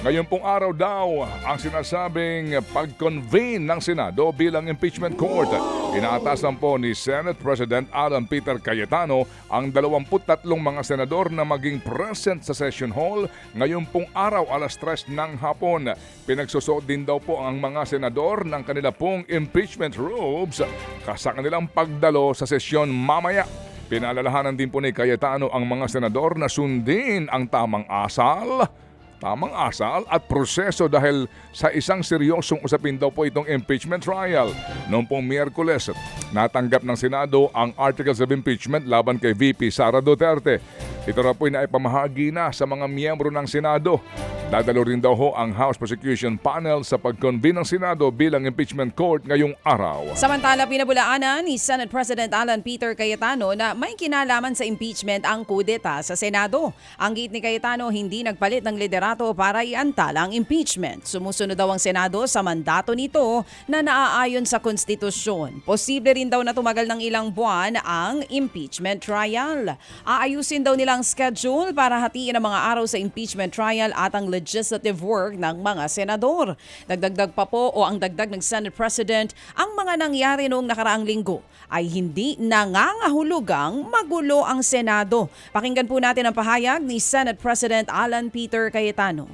Ngayon pong araw daw ang sinasabing pag-convene ng Senado bilang impeachment court. Inaatasan po ni Senate President Alan Peter Cayetano ang 23 mga senador na maging present sa session hall ngayon pong araw alas 3 ng hapon. Pinagsusuot din daw po ang mga senador ng kanila pong impeachment robes sa kanilang pagdalo sa sesyon mamaya. Pinaalalahanan din po ni Cayetano ang mga senador na sundin ang tamang asal at proseso dahil sa isang seryosong usapin daw po itong impeachment trial. Noong pong Miyerkules, natanggap ng Senado ang articles of impeachment laban kay VP Sara Duterte. Ito na po ay naipamahagi na sa mga miyembro ng Senado. Dadalo rin daw ho ang House Prosecution Panel sa pag-convene ng Senado bilang impeachment court ngayong araw. Samantala, pinabulaanan ni Senate President Alan Peter Cayetano na may kinalaman sa impeachment ang kudeta sa Senado. Ang git ni Cayetano, hindi nagpalit ng liderato para iantala ang impeachment. Sumusunod daw ang Senado sa mandato nito na naaayon sa konstitusyon. Posible rin daw na tumagal ng ilang buwan ang impeachment trial. Aayusin daw nilang schedule para hatiin ang mga araw sa impeachment trial at ang legislative work ng mga senador. Dagdag pa po o ang dagdag ng Senate President, ang mga nangyari noong nakaraang linggo ay hindi nangangahulugang magulo ang Senado. Pakinggan po natin ang pahayag ni Senate President Alan Peter Cayetano.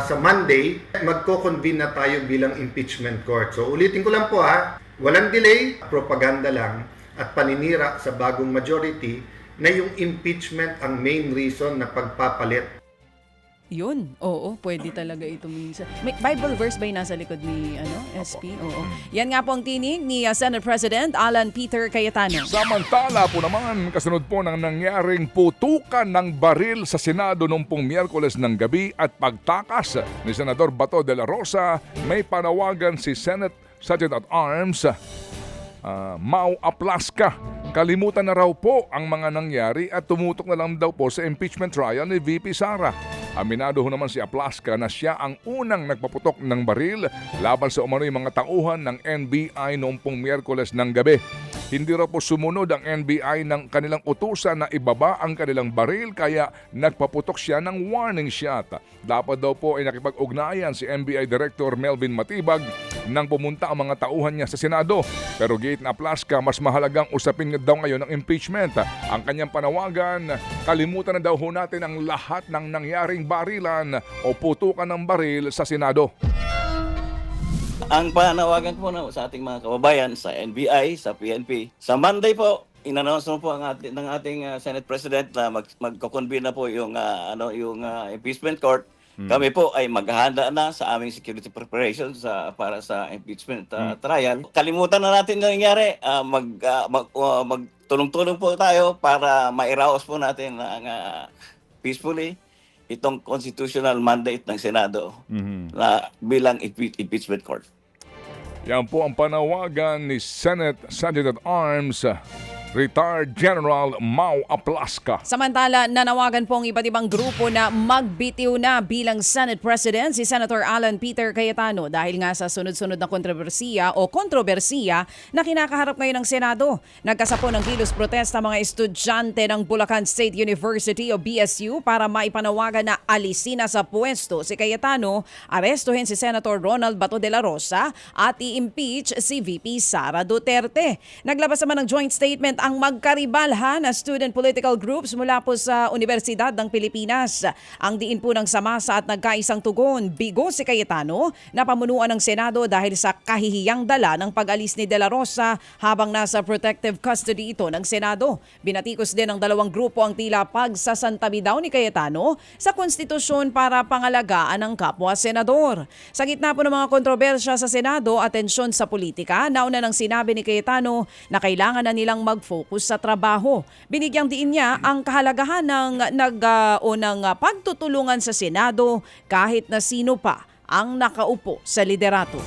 Sa Monday, magko-convene na tayo bilang impeachment court. So ulitin ko lang po walang delay, propaganda lang at paninira sa bagong majority na yung impeachment ang main reason na pagpapalit. Yun, oo, pwede talaga ito minsan. May Bible verse ba yung nasa likod ni SP? Oo. Yan nga po ang tinig ni Senate President Alan Peter Cayetano. Samantala po naman, kasunod po ng nangyaring putukan ng baril sa Senado noong pong Miyerkules ng gabi at pagtakas ni Senador Bato de la Rosa, may panawagan si Senate Sergeant at Arms Mau Aplaska. Kalimutan na raw po ang mga nangyari at tumutok na lang daw po sa impeachment trial ni VP Sara. Aminado ho naman si Aplaska na siya ang unang nagpaputok ng baril laban sa umano'y mga tauhan ng NBI noong pong Miyerkules ng gabi. Hindi raw po sumunod ang NBI ng kanilang utusan na ibaba ang kanilang baril kaya nagpaputok siya ng warning shot. Dapat daw po ay nakipag-ugnayan si NBI Director Melvin Matibag nang pumunta ang mga tauhan niya sa Senado. Pero gate na Aplaska, mas mahalagang usapin daw ngayon ng impeachment. Ang kanyang panawagan, kalimutan na daw ho natin ang lahat ng nangyaring barilan o putukan ng baril sa Senado. Ang panawagan po sa ating mga kababayan sa NBI, sa PNP, sa Monday po, in-announce po ng ating Senate President na magko-convene na po yung impeachment court. Kami po ay maghahanda na sa aming security preparations para sa impeachment trial. Kalimutan na natin yung nangyari. Magtulong-tulong po tayo para mairaos po natin peacefully itong constitutional mandate ng Senado na bilang impeachment court. Yan po ang panawagan ni Senate Sergeant at Arms Retired General Mau Aplaska. Samantala, nanawagan po ang iba't ibang grupo na magbitiw na bilang Senate President si Senator Alan Peter Cayetano dahil nga sa sunod-sunod na kontrobersiya na kinakaharap ngayon ng Senado. Nagkasapo ng kilos protesta mga estudyante ng Bulacan State University o BSU para maipanawagan na alisin na sa pwesto si Cayetano, arestuhin si Senator Ronald Bato de la Rosa at i-impeach si VP Sara Duterte. Naglabas naman ng joint statement ang magkaribal na student political groups mula po sa Universidad ng Pilipinas. Ang diin po ng samasa at nagkaisang tugon, bigo si Cayetano na pamunuan ng Senado dahil sa kahihiyang dala ng pag-alis ni De La Rosa habang nasa protective custody ito ng Senado. Binatikos din ng dalawang grupo ang tila pagsasantabi daw ni Cayetano sa konstitusyon para pangalagaan ng kapwa senador. Sa gitna po ng mga kontrobersya sa Senado at tensyon sa politika, nauna nang sinabi ni Cayetano na kailangan na nilang mag-focus sa trabaho. Binigyang diin niya ang kahalagahan ng pagtutulungan sa Senado kahit na sino pa ang nakaupo sa liderato.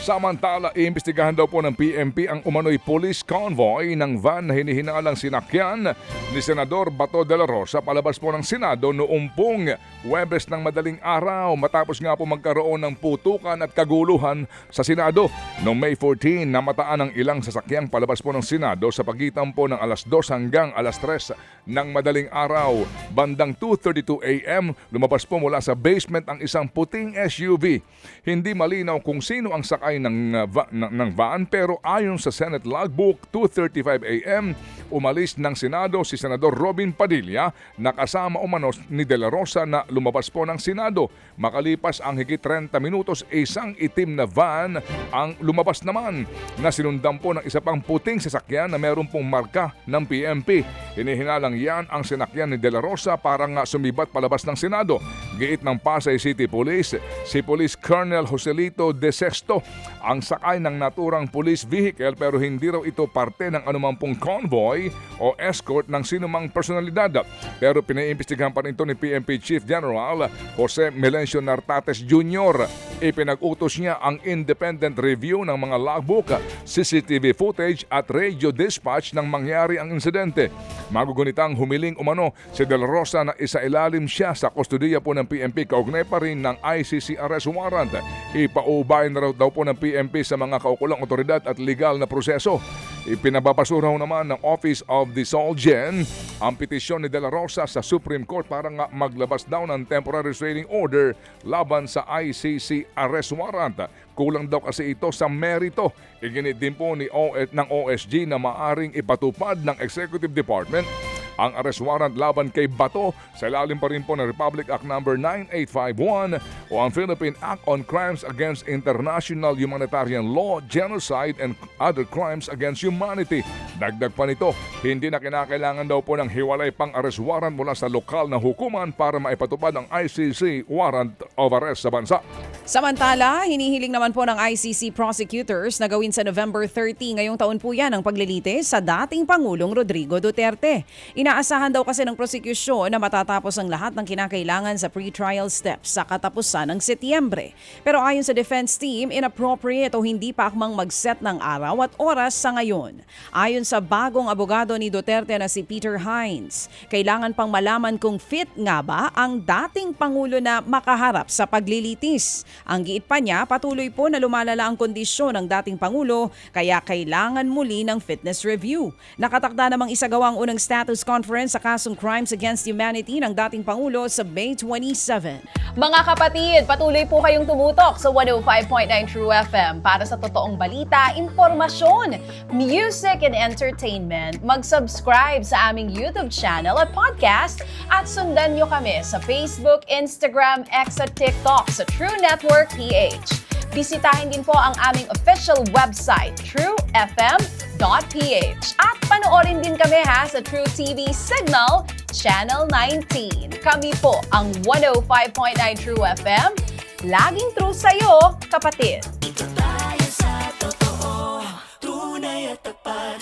Samantala, iimbestigahan daw po ng PNP ang umano'y police convoy ng van na hinihinalang sinakyan ni Senador Bato de la Rosa palabas po ng Senado noong pong Huwebes ng madaling araw matapos nga po magkaroon ng putukan at kaguluhan sa Senado. Noong May 14, namataan ang ilang sasakyang palabas po ng Senado sa pagitan po ng alas 2 hanggang alas 3 ng madaling araw. Bandang 2:32 a.m., lumabas po mula sa basement ang isang puting SUV. Hindi malinaw kung sino ang sakay ng van pero ayon sa Senate Logbook, 2:35 a.m., umalis ng Senado si Senador Robin Padilla na kasama umanos ni De La Rosa na lumabas po ng Senado. Makalipas ang higit 30 minutos, isang itim na van ang lumabas naman na sinundan po ng isa pang puting sasakyan na meron pong marka ng PNP. Hinihinalang yan ang sinakyan ni De La Rosa para nga sumibat palabas ng Senado. Giit ng Pasay City Police, si Police Colonel Joselito De Sesto ang sakay ng naturang police vehicle pero hindi raw ito parte ng anumampong convoy o escort ng sinumang personalidad. Pero pinaiimbestigahan pa rin ito ni PNP Chief General Jose Melencio Nartates Jr. Ipinag-utos niya ang independent review ng mga logbook, CCTV footage at radio dispatch nang mangyari ang insidente. Magugunitang humiling umano si De La Rosa na isailalim siya sa kustodiya po ng PNP kaugnay pa rin ng ICC arrest warrant. Ipaubay na daw po ng PNP sa mga kaukulang otoridad at legal na proseso. Ipinababasura naman ng Office of the Solgen ang petisyon ni De La Rosa sa Supreme Court para nga maglabas daw ng temporary restraining order laban sa ICC arrest warrant. Kulang daw kasi ito sa merito. Iginit din po ng OSG na maaring ipatupad ng Executive Department ang arrest warrant laban kay Bato sa ilalim pa rin po ng Republic Act No. 9851 o ang Philippine Act on Crimes Against International Humanitarian Law, Genocide and Other Crimes Against Humanity. Dagdag pa nito, hindi na kinakailangan daw po ng hiwalay pang arrest warrant mula sa lokal na hukuman para maipatupad ang ICC warrant of arrest sa bansa. Samantala, hinihiling naman po ng ICC prosecutors na gawin sa November 30 ngayong taon po yan ang paglilitis sa dating Pangulong Rodrigo Duterte. Inaasahan daw kasi ng prosekusyon na matatapos ang lahat ng kinakailangan sa pre-trial steps sa katapusan ng Setyembre. Pero ayon sa defense team, inappropriate o hindi pa akmang mag-set ng araw at oras sa ngayon. Ayon sa bagong abogado ni Duterte na si Peter Hines, kailangan pang malaman kung fit nga ba ang dating Pangulo na makaharap sa paglilitis. Ang giit pa niya, patuloy po na lumalala ang kondisyon ng dating Pangulo kaya kailangan muli ng fitness review. Nakatakda namang isagawa ang unang status conference sa kasong Crimes Against Humanity ng dating Pangulo sa May 27. Mga kapatid, patuloy po kayong tumutok sa 105.9 True FM para sa totoong balita, impormasyon, music and entertainment. Mag-subscribe sa aming YouTube channel at podcast at sundan nyo kami sa Facebook, Instagram, X at TikTok sa True Network PH. Bisitahin din po ang aming official website, truefm.ph. At panoorin din kami sa True TV Signal, Channel 19. Kami po ang 105.9 True FM. Laging true sa'yo, kapatid. Ito tayo.